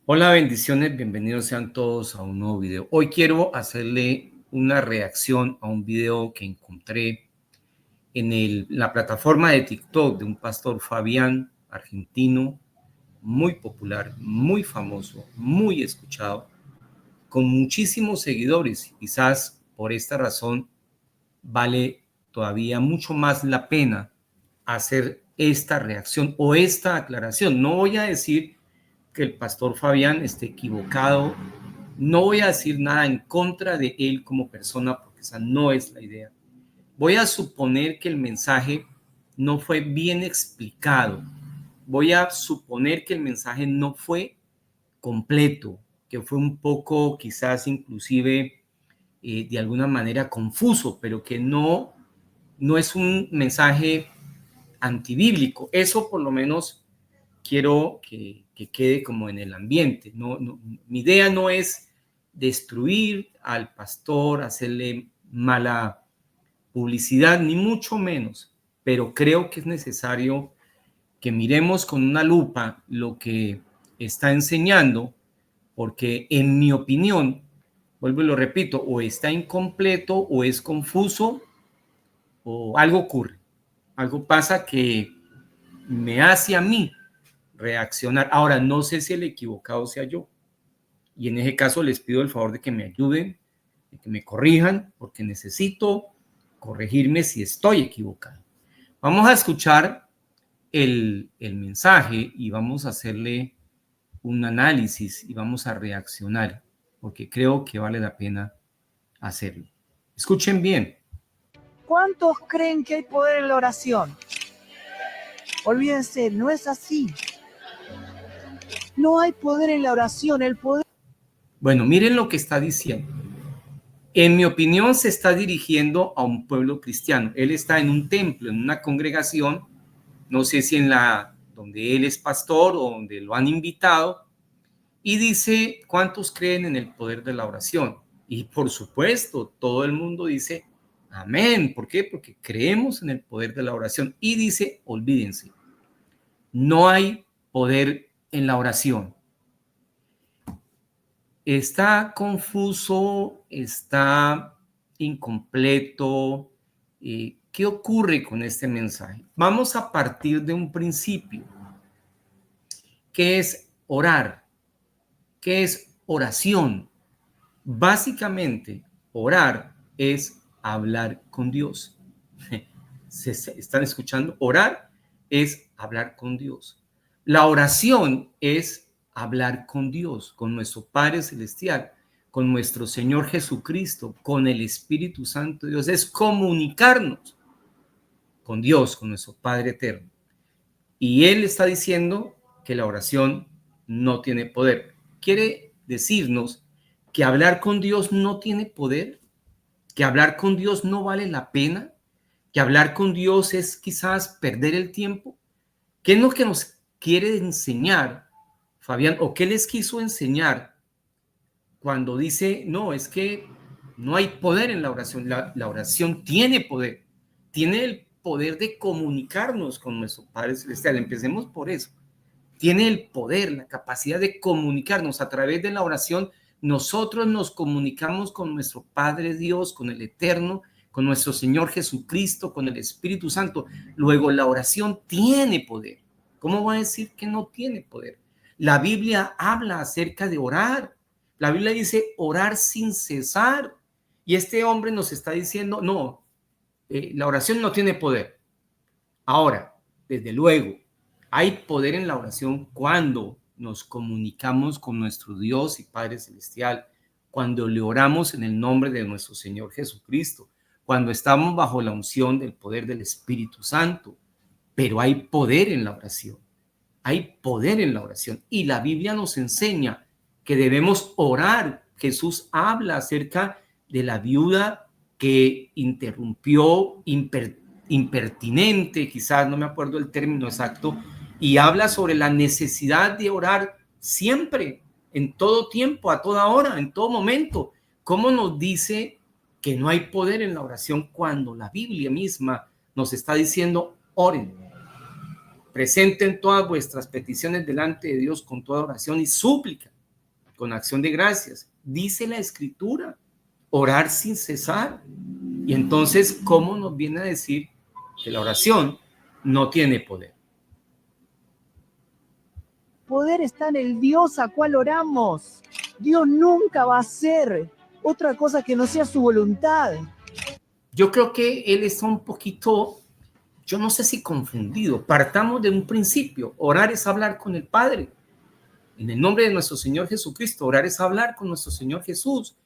Hola, bendiciones, bienvenidos sean todos a un nuevo video. Hoy quiero hacerle una reacción a un video que encontré en la plataforma de TikTok de un pastor Fabián, argentino, muy popular, muy famoso, muy escuchado, con muchísimos seguidores. Quizás por esta razón vale todavía mucho más la pena hacer esta reacción o esta aclaración. No voy a decir que el pastor Fabián esté equivocado, no voy a decir nada en contra de él como persona, porque esa no es la idea. Voy a suponer que el mensaje no fue bien explicado. Voy a suponer que el mensaje no fue completo, que fue un poco quizás inclusive de alguna manera confuso, pero que no es un mensaje antibíblico. Eso por lo menos quiero que quede como en el ambiente. Mi idea no es destruir al pastor, hacerle mala publicidad, ni mucho menos, pero creo que es necesario que miremos con una lupa lo que está enseñando, porque en mi opinión, vuelvo y lo repito, o está incompleto o es confuso o algo ocurre, algo pasa que me hace a mí reaccionar. Ahora, no sé si el equivocado sea yo, y en ese caso les pido el favor de que me ayuden, de que me corrijan, porque necesito corregirme si estoy equivocado. Vamos a escuchar el mensaje y vamos a hacerle un análisis y vamos a reaccionar, porque creo que vale la pena hacerlo. Escuchen bien. ¿Cuántos creen que hay poder en la oración? Olvídense, no es así. No hay poder en la oración, el poder... Bueno, miren lo que está diciendo. En mi opinión, se está dirigiendo a un pueblo cristiano. Él está en un templo, en una congregación, no sé si en la donde él es pastor o donde lo han invitado, y dice, ¿cuántos creen en el poder de la oración? Y por supuesto, todo el mundo dice, amén. ¿Por qué? Porque creemos en el poder de la oración. Y dice, olvídense, no hay poder en la oración. Está confuso, está incompleto. ¿Qué ocurre con este mensaje? Vamos a partir de un principio, que es orar, que es oración. Básicamente, orar es hablar con Dios. ¿Se están escuchando? Orar es hablar con Dios. La oración es hablar con Dios, con nuestro Padre Celestial, con nuestro Señor Jesucristo, con el Espíritu Santo de Dios. Es comunicarnos con Dios, con nuestro Padre Eterno. Y Él está diciendo que la oración no tiene poder. Quiere decirnos que hablar con Dios no tiene poder, que hablar con Dios no vale la pena, que hablar con Dios es quizás perder el tiempo. ¿Qué es lo que nos quiere enseñar, Fabián? ¿O qué les quiso enseñar cuando dice, no, es que no hay poder en la oración? La oración tiene poder, tiene el poder de comunicarnos con nuestro Padre Celestial. Empecemos por eso. Tiene el poder, la capacidad de comunicarnos a través de la oración. Nosotros nos comunicamos con nuestro Padre Dios, con el Eterno, con nuestro Señor Jesucristo, con el Espíritu Santo. Luego, la oración tiene poder. ¿Cómo va a decir que no tiene poder? La Biblia habla acerca de orar. La Biblia dice orar sin cesar. Y este hombre nos está diciendo, no, la oración no tiene poder. Ahora, desde luego, hay poder en la oración cuando nos comunicamos con nuestro Dios y Padre Celestial, cuando le oramos en el nombre de nuestro Señor Jesucristo, cuando estamos bajo la unción del poder del Espíritu Santo. Pero hay poder en la oración, hay poder en la oración. Y la Biblia nos enseña que debemos orar. Jesús habla acerca de la viuda que interrumpió impertinente, quizás no me acuerdo el término exacto, y habla sobre la necesidad de orar siempre, en todo tiempo, a toda hora, en todo momento. ¿Cómo nos dice que no hay poder en la oración cuando la Biblia misma nos está diciendo oren? Presenten todas vuestras peticiones delante de Dios con toda oración y súplica. con acción de gracias. Dice la Escritura, orar sin cesar. Y entonces, ¿cómo nos viene a decir que la oración no tiene poder? Poder está en el Dios a cual oramos. Dios nunca va a hacer otra cosa que no sea su voluntad. Yo creo que él está un poquito, yo no sé si confundido. Partamos de un principio. Orar es hablar con el Padre. En el nombre de nuestro Señor Jesucristo, orar es hablar con nuestro Señor Jesús.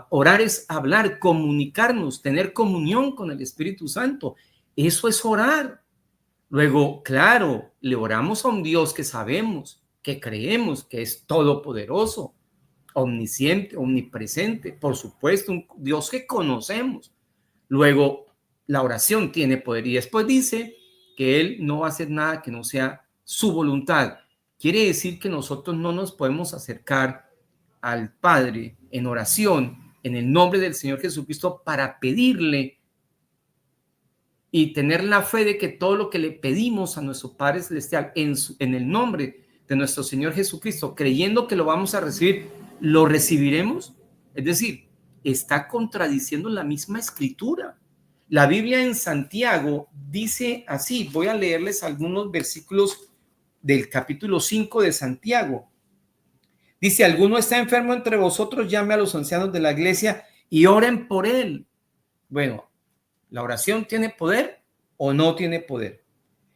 Orar es hablar, comunicarnos, tener comunión con el Espíritu Santo. Eso es orar. Luego, claro, le oramos a un Dios que sabemos, que creemos que es todopoderoso, omnisciente, omnipresente, por supuesto, un Dios que conocemos. Luego, la oración tiene poder y después dice que Él no va a hacer nada que no sea su voluntad. Quiere decir que nosotros no nos podemos acercar al Padre en oración en el nombre del Señor Jesucristo para pedirle y tener la fe de que todo lo que le pedimos a nuestro Padre Celestial en el nombre de nuestro Señor Jesucristo, creyendo que lo vamos a recibir, lo recibiremos. Es decir, está contradiciendo la misma Escritura. La Biblia en Santiago dice así, voy a leerles algunos versículos del capítulo 5 de Santiago. Dice, ¿alguno está enfermo entre vosotros? Llame a los ancianos de la iglesia y oren por él. Bueno, ¿la oración tiene poder o no tiene poder?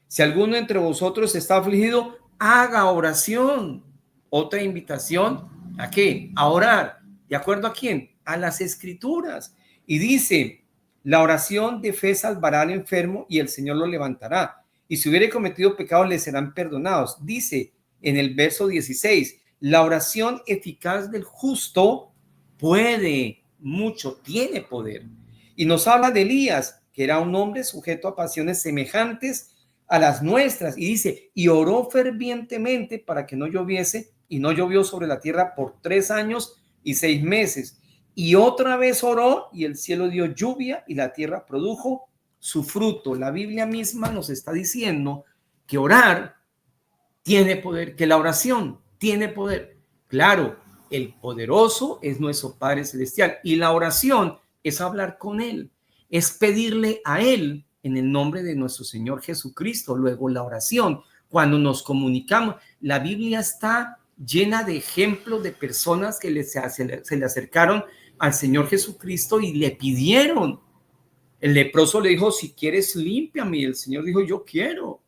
Si alguno entre vosotros está afligido, haga oración. Otra invitación, ¿a qué? A orar. ¿De acuerdo a quién? A las Escrituras. Y dice, la oración de fe salvará al enfermo y el Señor lo levantará. Y si hubiere cometido pecados, le serán perdonados. Dice en el verso 16, la oración eficaz del justo puede mucho, tiene poder. Y nos habla de Elías, que era un hombre sujeto a pasiones semejantes a las nuestras. Y dice, y oró fervientemente para que no lloviese, y no llovió sobre la tierra por 3 años y 6 meses. Y otra vez oró, y el cielo dio lluvia, y la tierra produjo su fruto. La Biblia misma nos está diciendo que orar tiene poder, que la oración tiene poder. Claro, el poderoso es nuestro Padre Celestial, y la oración es hablar con Él, es pedirle a Él en el nombre de nuestro Señor Jesucristo. Luego la oración, cuando nos comunicamos, la Biblia está llena de ejemplos de personas que se le acercaron al Señor Jesucristo y le pidieron. El leproso le dijo, si quieres, límpiame. Y el Señor dijo, yo quiero.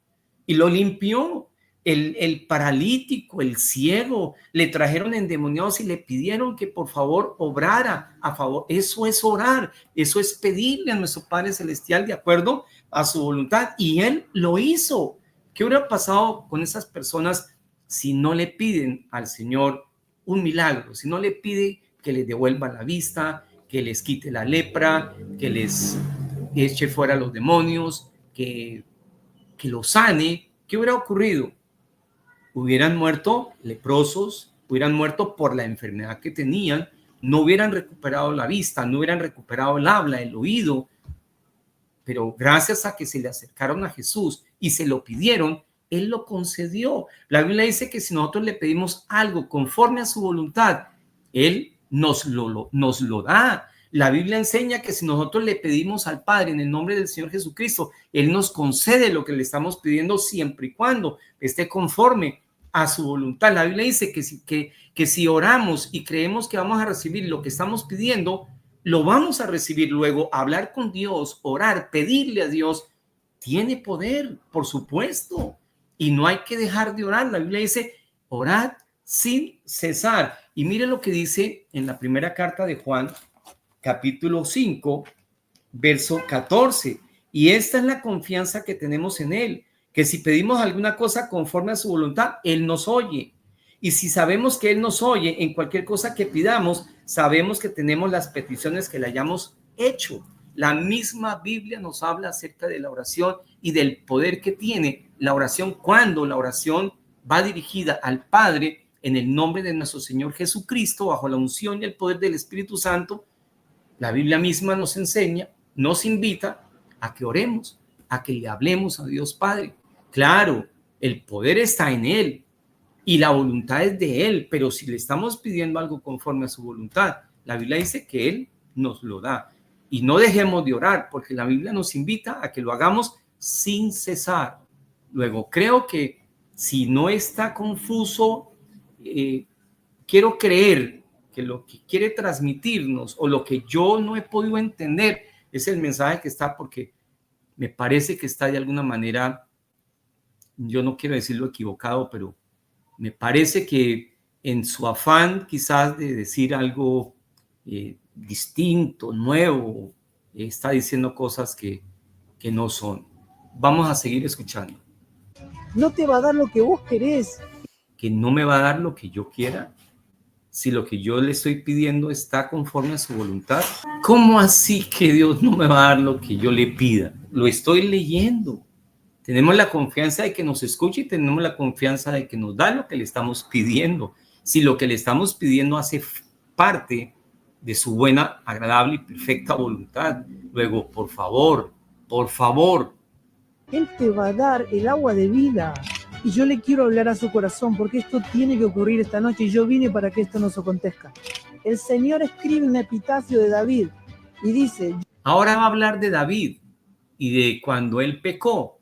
Y lo limpió. El paralítico, el ciego, le trajeron endemoniados y le pidieron que por favor obrara a favor. Eso es orar, eso es pedirle a nuestro Padre Celestial de acuerdo a su voluntad, y Él lo hizo. ¿Qué hubiera pasado con esas personas si no le piden al Señor un milagro? Si no le pide que les devuelva la vista, que les quite la lepra, que les eche fuera los demonios, que los sane. ¿Qué hubiera ocurrido? Hubieran muerto leprosos, hubieran muerto por la enfermedad que tenían, no hubieran recuperado la vista, no hubieran recuperado el habla, el oído, pero gracias a que se le acercaron a Jesús y se lo pidieron, Él lo concedió. La Biblia dice que si nosotros le pedimos algo conforme a su voluntad, Él nos lo da. La Biblia enseña que si nosotros le pedimos al Padre en el nombre del Señor Jesucristo, Él nos concede lo que le estamos pidiendo siempre y cuando esté conforme a su voluntad. La Biblia dice que si oramos y creemos que vamos a recibir lo que estamos pidiendo, lo vamos a recibir. Luego, hablar con Dios, orar, pedirle a Dios, tiene poder, por supuesto. Y no hay que dejar de orar. La Biblia dice, orad sin cesar. Y mire lo que dice en la primera carta de Juan, capítulo 5, verso 14. Y esta es la confianza que tenemos en Él, que si pedimos alguna cosa conforme a su voluntad, Él nos oye. Y si sabemos que Él nos oye en cualquier cosa que pidamos, sabemos que tenemos las peticiones que le hayamos hecho. La misma Biblia nos habla acerca de la oración y del poder que tiene la oración cuando la oración va dirigida al Padre en el nombre de nuestro Señor Jesucristo, bajo la unción y el poder del Espíritu Santo. La Biblia misma nos enseña, nos invita a que oremos, a que le hablemos a Dios Padre. Claro, el poder está en Él, y la voluntad es de Él, pero si le estamos pidiendo algo conforme a su voluntad, la Biblia dice que Él nos lo da. Y no dejemos de orar, porque la Biblia nos invita a que lo hagamos sin cesar. Luego, creo que si no está confuso, quiero creer que lo que quiere transmitirnos o lo que yo no he podido entender es el mensaje que está, porque me parece que está de alguna manera, yo no quiero decirlo equivocado, pero me parece que en su afán quizás de decir algo distinto, nuevo, está diciendo cosas que no son. Vamos a seguir escuchando. No te va a dar lo que vos querés. Que no me va a dar lo que yo quiera. Si lo que yo le estoy pidiendo está conforme a su voluntad, ¿cómo así que Dios no me va a dar lo que yo le pida? Lo estoy leyendo. Tenemos la confianza de que nos escuche y tenemos la confianza de que nos da lo que le estamos pidiendo. Si lo que le estamos pidiendo hace parte de su buena, agradable y perfecta voluntad. Luego, por favor, Él te va a dar el agua de vida. Y yo le quiero hablar a su corazón, porque esto tiene que ocurrir esta noche y yo vine para que esto nos acontezca. El Señor escribe un epitafio de David y dice... Ahora va a hablar de David y de cuando él pecó.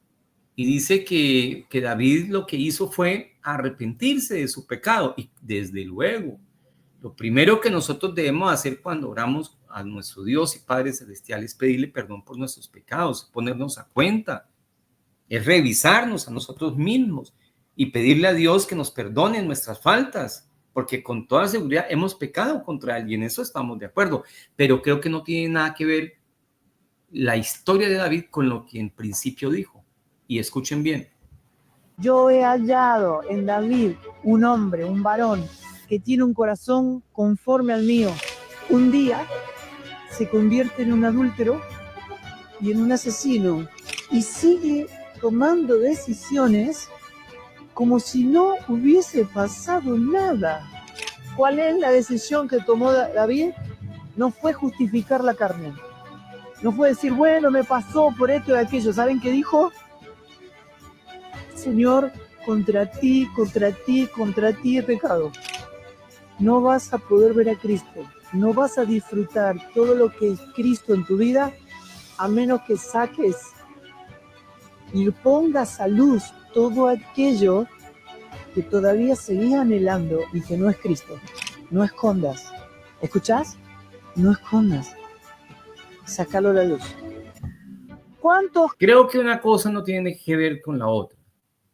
Y dice que David lo que hizo fue arrepentirse de su pecado. Y desde luego, lo primero que nosotros debemos hacer cuando oramos a nuestro Dios y Padre Celestial es pedirle perdón por nuestros pecados, ponernos a cuenta, es revisarnos a nosotros mismos y pedirle a Dios que nos perdone nuestras faltas, porque con toda seguridad hemos pecado contra Él y en eso estamos de acuerdo. Pero creo que no tiene nada que ver la historia de David con lo que en principio dijo. Y escuchen bien. Yo he hallado en David un hombre, un varón, que tiene un corazón conforme al mío. Un día se convierte en un adúltero y en un asesino y sigue tomando decisiones como si no hubiese pasado nada. ¿Cuál es la decisión que tomó David? No fue justificar la carne. No fue decir, bueno, me pasó por esto y aquello. ¿Saben qué dijo? Señor, contra ti he pecado. No vas a poder ver a Cristo, no vas a disfrutar todo lo que es Cristo en tu vida, a menos que saques y pongas a luz todo aquello que todavía seguís anhelando y que no es Cristo. No escondas. ¿Escuchás? No escondas. Sácalo a la luz. ¿Cuántos? Creo que una cosa no tiene que ver con la otra.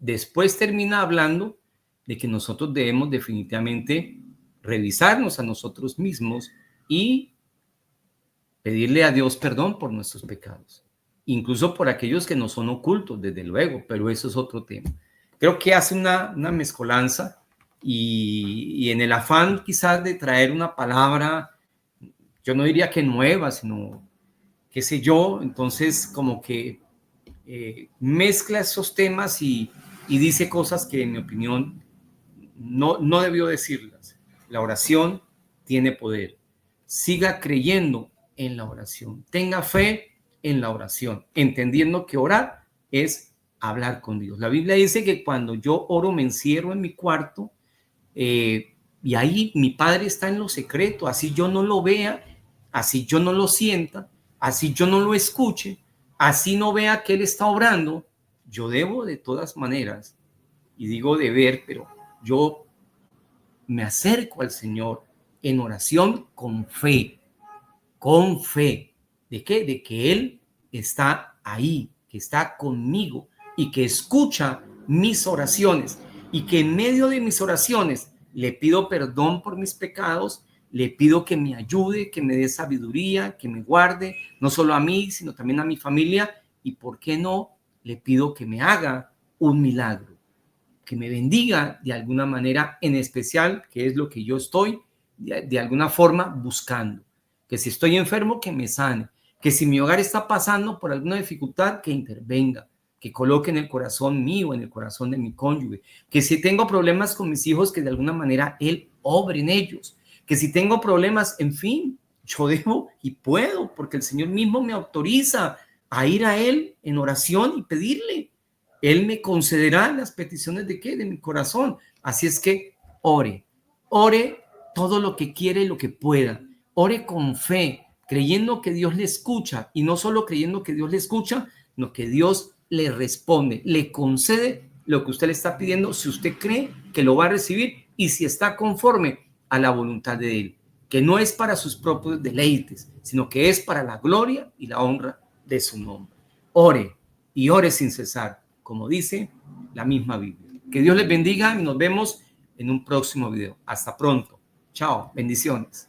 Después termina hablando de que nosotros debemos definitivamente revisarnos a nosotros mismos y pedirle a Dios perdón por nuestros pecados, incluso por aquellos que no son ocultos, desde luego, pero eso es otro tema. Creo que hace una mezcolanza y en el afán quizás de traer una palabra, yo no diría que nueva, sino qué sé yo, entonces como que mezcla esos temas y dice cosas que en mi opinión no debió decirlas. La oración tiene poder. Siga creyendo en la oración. Tenga fe en la oración, entendiendo que orar es hablar con Dios. La Biblia dice que cuando yo oro me encierro en mi cuarto y ahí mi Padre está en lo secreto, así yo no lo vea, así yo no lo sienta, así yo no lo escuche, así no vea que Él está obrando, yo debo de todas maneras, y digo deber, pero yo me acerco al Señor en oración con fe. ¿Con fe? ¿De qué? De que Él está ahí, que está conmigo y que escucha mis oraciones y que en medio de mis oraciones le pido perdón por mis pecados, le pido que me ayude, que me dé sabiduría, que me guarde, no solo a mí, sino también a mi familia y, ¿por qué no? Le pido que me haga un milagro, que me bendiga de alguna manera en especial, que es lo que yo estoy de alguna forma buscando. Que si estoy enfermo, que me sane, que si mi hogar está pasando por alguna dificultad, que intervenga, que coloque en el corazón mío, en el corazón de mi cónyuge, que si tengo problemas con mis hijos, que de alguna manera Él obre en ellos, que si tengo problemas, en fin, yo debo y puedo, porque el Señor mismo me autoriza a ir a Él en oración y pedirle. Él me concederá las peticiones de ¿qué? De mi corazón, Así es que ore todo lo que quiere y lo que pueda. Ore con fe, creyendo que Dios le escucha, y no solo creyendo que Dios le escucha, sino que Dios le responde, le concede lo que usted le está pidiendo, si usted cree que lo va a recibir y si está conforme a la voluntad de Él, que no es para sus propios deleites, sino que es para la gloria y la honra de su nombre. Ore y ore sin cesar, como dice la misma Biblia. Que Dios les bendiga y nos vemos en un próximo video. Hasta pronto. Chao. Bendiciones.